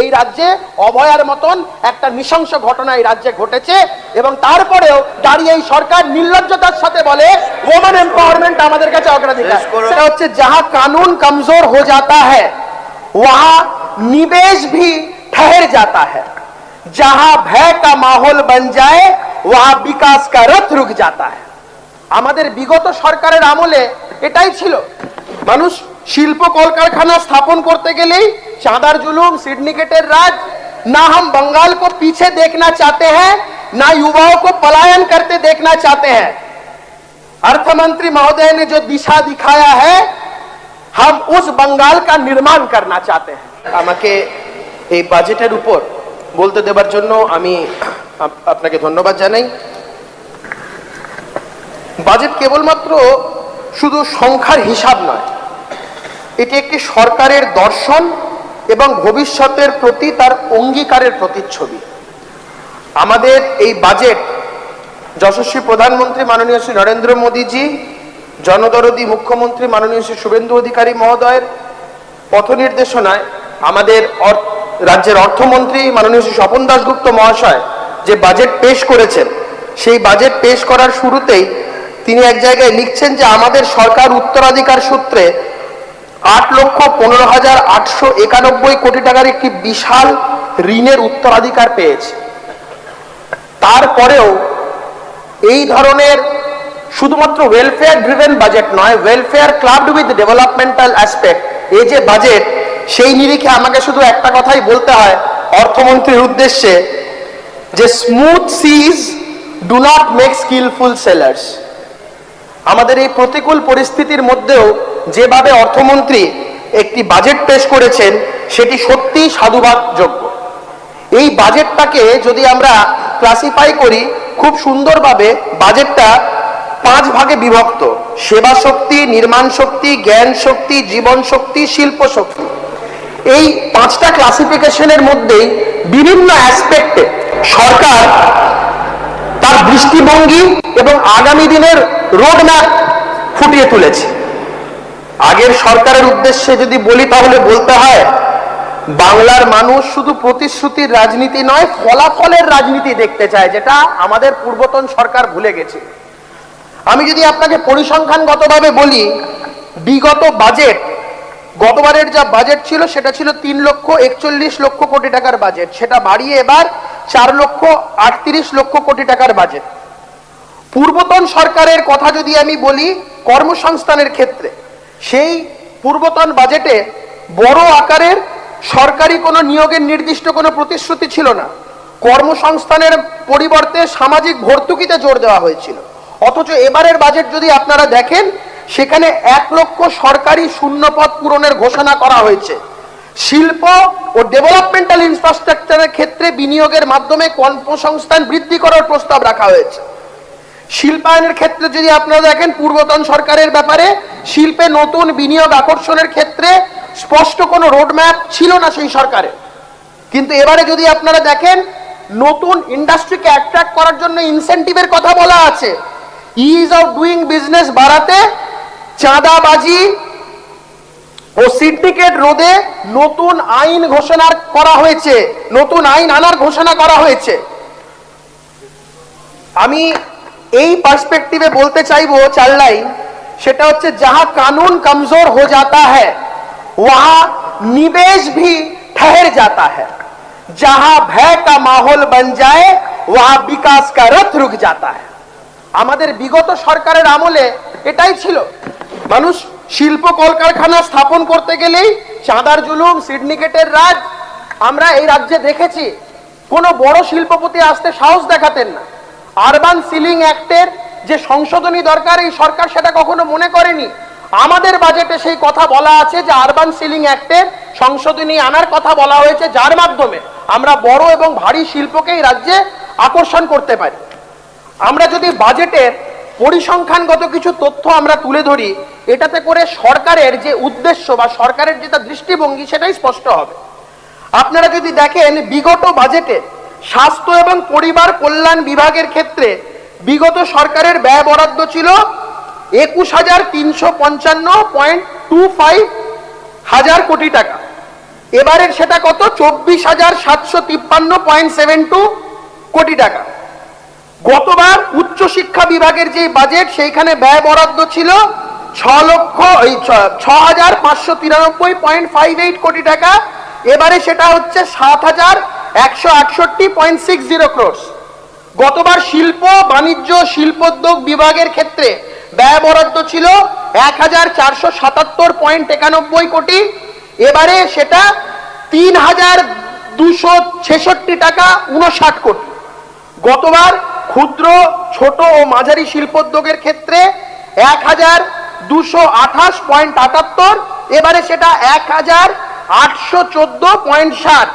এই রাজ্যে অভয়ার মতন একটা নৃশংস ঘটনা এই রাজ্যে ঘটেছে এবং তারপরেও দাঁড়িয়ে এই সরকার নির্লজ্জতার সাথে বলে ওমেন এম্পাওয়ারমেন্ট আমাদের কাছে অগ্রাধিকার। সেটা হচ্ছে যাহা কানুন কমজোর হো जाता है वहां निवेश भी ठहर जाता है, जहां भय का माहौल बन जाए वहां विकास का रथ रुक जाता है। আমাদের বিগত সরকারের আমলে এটাই ছিল, মানুষ শিল্প কলকারখানা স্থাপন করতে গেলেই চাঁদার जुलूम, सिंडिकेटेर राज। ना हम बंगाल को पीछे देखना चाहते हैं, ना युवाओं को पलायन करते देखना चाहते हैं। अर्थ मंत्री महोदय ने जो दिशा दिखाया है, हम उस बंगाल का निर्माण करना चाहते हैं। আমাকে এই বাজেটের উপর বলতে দেবার জন্য আমি আপনাকে ধন্যবাদ জানাই। বাজেট কেবলমাত্র শুধু সংখ্যার হিসাব নয়, এটি একটি সরকারের দর্শন এবং ভবিষ্যতের প্রতি তার অঙ্গীকারের প্রতিচ্ছবি। আমাদের এই বাজেট যশস্বী প্রধানমন্ত্রী মাননীয় শ্রী নরেন্দ্র মোদীজি, জনদরদী মুখ্যমন্ত্রী মাননীয় শ্রী শুভেন্দু অধিকারী মহোদয়ের পথ নির্দেশনায় আমাদের রাজ্যের অর্থমন্ত্রী মাননীয় শ্রী স্বপন দাশগুপ্ত মহাশয় যে বাজেট পেশ করেছেন, সেই বাজেট পেশ করার শুরুতেই তিনি এক জায়গায় লিখছেন যে আমাদের সরকার উত্তরাধিকার সূত্রে 8,15,891 কোটি টাকার একটি বিশাল ঋণের উত্তরাধিকার পেয়েছে। তারপরেও এই ধরনের শুধুমাত্র ওয়েলফেয়ার ড্রিভেন বাজেট নয়, ওয়েলফেয়ার ক্লাবড উইথ ডেভেলপমেন্টাল অ্যাসপেক্ট, এই যে বাজেট, সেই নিরিখে আমাকে শুধু একটা কথাই বলতে হয় অর্থমন্ত্রীর উদ্দেশ্যে যে smooth seas do not make skillful sailors. আমাদের এই প্রতিকূল পরিস্থিতির মধ্যেও যেভাবে অর্থমন্ত্রী একটি বাজেট পেশ করেছেন সেটি সত্যিই সাধুবাদযোগ্য। এই বাজেটটাকে যদি আমরা ক্লাসিফাই করি খুব সুন্দরভাবে, বাজেটটা 5 ভাগে বিভক্ত: সেবা শক্তি, নির্মাণ শক্তি, জ্ঞান শক্তি, জীবন শক্তি, শিল্প শক্তি। এই 5টা ক্লাসিফিকেশনের মধ্যেই বিভিন্ন অ্যাসপেক্টে সরকার তার দৃষ্টিভঙ্গি এবং আগামী দিনের রোডম্যাপ ফুটিয়ে তুলেছে। আগের সরকারের উদ্দেশ্যে যদি বলি তাহলে বলতে হয় বাংলার মানুষ শুধু প্রতিশ্রুতির রাজনীতি নয়, ফলাফলের রাজনীতি দেখতে চায়, যেটা আমাদের পূর্বতন সরকার ভুলে গেছে। আমি যদি আপনাকে পরিসংখ্যানগতভাবে বলি, বিগত বাজেট, গতবারের যা বাজেট ছিল সেটা ছিল 3,41,00,000 কোটি টাকার বাজেট, সেটা বাড়িয়ে এবার 4,38,00,000 কোটি টাকার বাজেট। পূর্বতন সরকারের কথা যদি আমি বলি কর্মসংস্থানের ক্ষেত্রে, সেই পূর্বতন বাজেটে বড় আকারের সরকারি কোনো নিয়োগের নির্দিষ্ট কোনো প্রতিশ্রুতি ছিল না। কর্মসংস্থানের পরিবর্তে সামাজিক ভর্তুকিতে জোর দেওয়া হয়েছিল। অথচ এবারের বাজেট যদি আপনারা দেখেন, সেখানে 1 লক্ষ সরকারি শূন্যপদ পূরণের ঘোষণা করা হয়েছে। শিল্প ও ডেভেলপমেন্টাল ইনফ্রাস্ট্রাকচারের ক্ষেত্রে বিনিয়োগের মাধ্যমে কর্মসংস্থান বৃদ্ধি করার প্রস্তাব রাখা হয়েছে। শিল্পায়নের ক্ষেত্রে যদি আপনারা দেখেন, পূর্বতন সরকারের ব্যাপারে শিল্পে নতুন বিনিয়োগ আকর্ষণের ক্ষেত্রে স্পষ্ট কোনো রোডম্যাপ ছিল না সেই সরকারের। কিন্তু এবারে যদি আপনারা দেখেন, নতুন ইন্ডাস্ট্রিকে অ্যাট্রাক্ট করার জন্য ইনসেন্টিভের কথা বলা আছে। ইজ অফ ডুইং বিজনেস বাড়াতে চাঁদাবাজি ও সিন্ডিকেট রোধে নতুন আইন ঘোষণা করা হয়েছে, নতুন আইন আনার ঘোষণা করা হয়েছে। আমি এই পার্সপেক্টিভে বলতে চাইবো 4 লাইন, সেটা হচ্ছে जहां कानून कमजोर हो जाता है वहां निवेश भी ठहर जाता है, जहां भय का माहौल बन जाए वहां विकास का रथ रुक जाता है। আমাদের বিগত সরকারের আমলে এটাই ছিল, মানুষ শিল্প কলকারখানা স্থাপন করতে গেলেই চাঁদার जुलूम, সিন্ডিকেটের রাজ। আমরা এই রাজ্যে দেখেছি কোনো বড় শিল্পপতি আসতে সাহস দেখাতেন না। আরবান সিলিং অ্যাক্টের যে সংশোধনী দরকার, এই সরকার সেটা কখনো মনে করেনি। আমাদের বাজেটে সেই কথা বলা আছে যে আরবান সিলিং অ্যাক্টের সংশোধনী আনার কথা বলা হয়েছে, যার মাধ্যমে আমরা বড় এবং ভারী শিল্পকে এই রাজ্যে আকর্ষণ করতে পারি। আমরা যদি বাজেটের পরিসংখ্যানগত কিছু তথ্য আমরা তুলে ধরি, এটাতে করে সরকারের যে উদ্দেশ্য বা সরকারের যেটা দৃষ্টিভঙ্গি সেটাই স্পষ্ট হবে। আপনারা যদি দেখেন, বিগত বাজেটে স্বাস্থ্য এবং পরিবার কল্যাণ বিভাগের ক্ষেত্রে বিগত সরকারের ব্যয় বরাদ্দ ছিল 21,355.25 হাজার কোটি টাকা। এবারের সেটা কত? 24,753.72 কোটি টাকা। গতবার উচ্চশিক্ষা বিভাগের যে বাজেট সেইখানে ব্যয় বরাদ্দ ছিল 6,593.58 কোটি টাকা, এবারে সেটা হচ্ছে 7,168.60 ক্রোড়। গতবার শিল্প বাণিজ্য শিল্পোদ্যোগ বিভাগের ক্ষেত্রে ব্যয় বরাদ্দ ছিল 1,477.91 কোটি, এবারে সেটা 3,266 টাকা 59 কোটি। গতবার ক্ষুদ্র ছোট ও মাঝারি শিল্পোদ্যোগের ক্ষেত্রে 1,228.78, এবারে সেটা 1,814.60।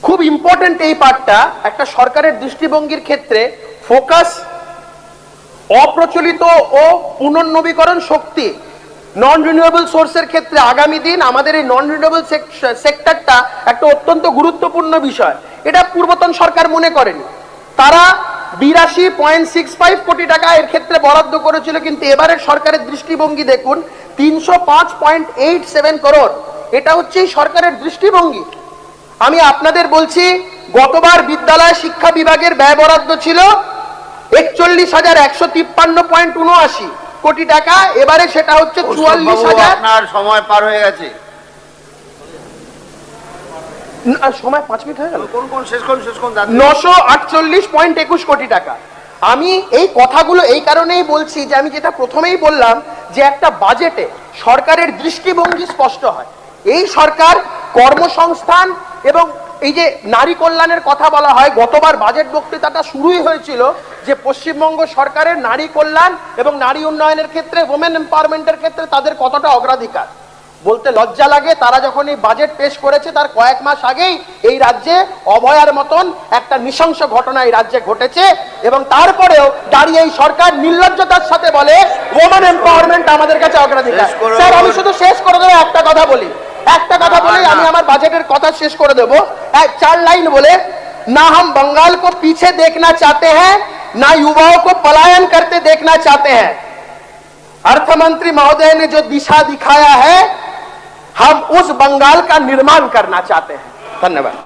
খুব ইম্পর্টেন্ট এই পার্টটা, একটা সরকারের দৃষ্টিভঙ্গির ক্ষেত্রে ফোকাস অপ্রচলিত ও পুনর্নবীকরণ শক্তি নন রিনিউয়েবল সোর্সের ক্ষেত্রে আগামী দিন আমাদের এই নন রিনিউয়েবল সেক্টরটা একটা অত্যন্ত গুরুত্বপূর্ণ বিষয়। এটা পূর্বতন সরকার মনে করেনি, তারা 82.65 কোটি টাকা এর ক্ষেত্রে বরাদ্দ করেছিল, কিন্তু এবারের সরকারের দৃষ্টিভঙ্গি দেখুন 305.87 করোড়। এটা হচ্ছে এই সরকারের দৃষ্টিভঙ্গি। আমি আপনাদের বলছি, গতবার বিদ্যালয় শিক্ষা বিভাগের ব্যয় বরাদ্দ ছিল 41,153.79 কোটি টাকা, এবারে সেটা হচ্ছে 44,000। আপনার সময় পার হয়ে গেছে। সময় 5 মিনিট হয়ে গেল। কোন শেষ কোন 948.21 কোটি টাকা। আমি এই কথাগুলো এই কারণেই বলছি যে আমি যেটা প্রথমেই বললাম যে একটা বাজেটে সরকারের দৃষ্টিভঙ্গি স্পষ্ট হয়। এই সরকার কর্মসংস্থান এবং এই যে নারী কল্যাণের কথা বলা হয়, গতবার বাজেট বক্তৃতাটা শুরুই হয়েছিল যে পশ্চিমবঙ্গ সরকারের নারী কল্যাণ এবং নারী উন্নয়নের ক্ষেত্রে, ওমেন এম্পাওয়ারমেন্টের ক্ষেত্রে তাদের কতটা অগ্রাধিকার। বলতে লজ্জা লাগে, তারা যখন এই বাজেট পেশ করেছে তার কয়েক মাস আগেই এই রাজ্যে অভয়ার মতন একটা নৃশংস ঘটনা এই রাজ্যে ঘটেছে, এবং তারপরেও দাঁড়িয়ে এই সরকার নির্লজ্জতার সাথে বলে ওমেন এম্পাওয়ারমেন্ট আমাদের কাছে অগ্রাধিকার। স্যার আমি শুধু শেষ করে দেবো, একটা কথা বলি আমি আমার বাজেটের কথা শেষ করে দেবো 4 লাइन बोले। ना हम बंगाल को पीछे देखना चाहते हैं, ना युवाओं को पलायन करते देखना चाहते हैं। अर्थमंत्री महोदय ने जो दिशा दिखाया है, हम उस बंगाल का निर्माण करना चाहते हैं। धन्यवाद।